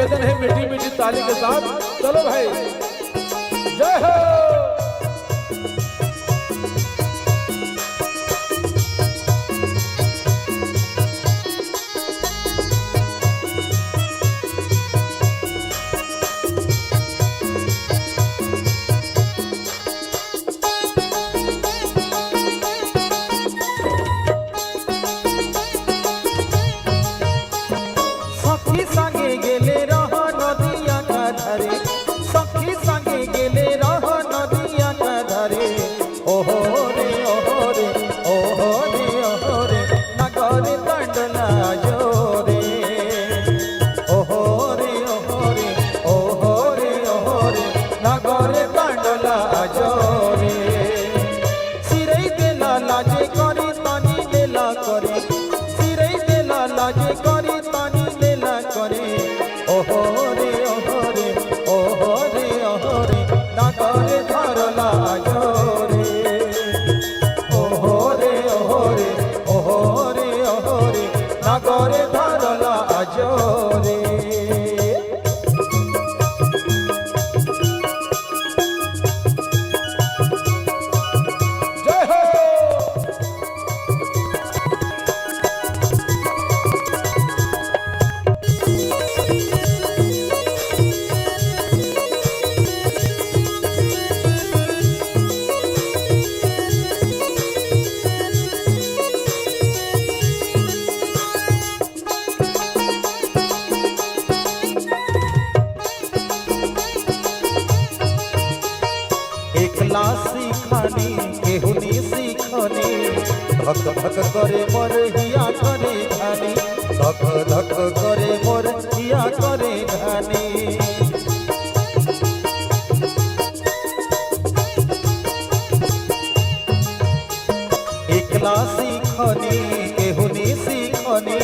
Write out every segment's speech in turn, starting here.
निवेदन है मीठी मीठी ताली के साथ। चलो भाई, जय हो। सीखानी केहुनी सीखनी धक धक करे मोर हिया करे घानी धक धक करे मोर हिया करे घानी एकला सीखनी केहुनी सीखनी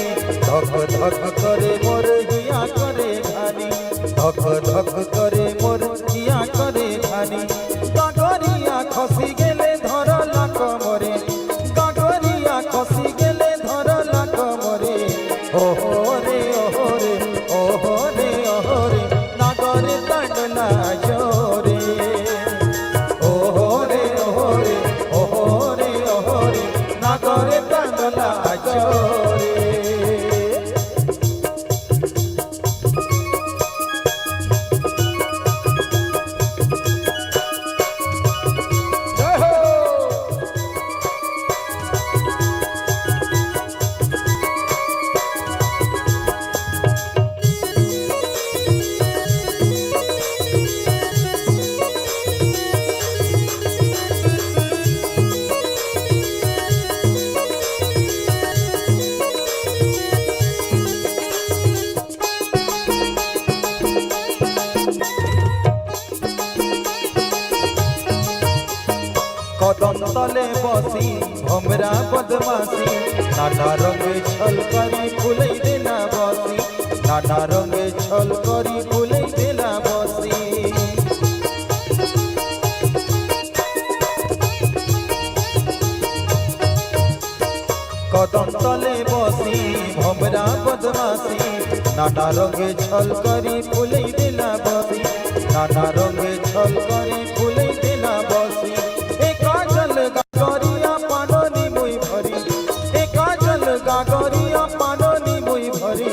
धक धक करे मोर हिया करे घानी धक धक करे मोर हिया करे घानी खसी गेले धरला कमरे गागरिया खसी गेले धरला कमरे ओहो रे ओहो रे ओहो रे ओहो रे नागरे तांडला जोरे ओहो रे ओहो रे ओहो रे ओहो रे नागरे तांडला जोरे कदम तले बसी हमरा बदमाशी नाना रंगे छल करी फुलै देना बसी नाना रंगे छल करी फुलै देना बसी कदम तले बसी हमरा बदमाशी नाना रंगे छल करी फुलै देना बसी नाना रंगे छल करी फुलै देना बसी गागरिया पानी मुई भरी एक जल गागरिया पानी मुई भरी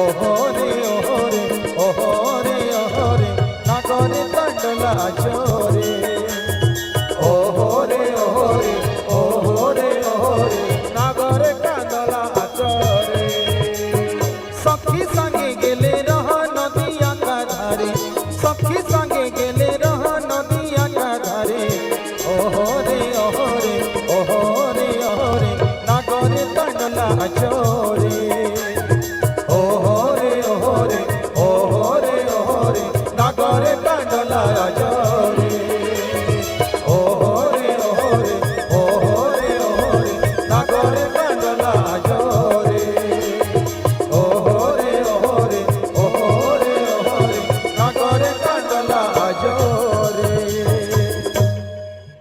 ओहो रे ओहो रे ओहो रे ओहो रे नागरे तांडला जोरे ओहो रे ओहो रे ओहो रे ओहो रे नागरे तांडला जोरे सखी संगे गेले रह नदिया का धारे सखी संगे गेले रह नदिया का धारे ओहो रे ओहो रे ओहो रे ओहो रे नागरे तांडला जोरे।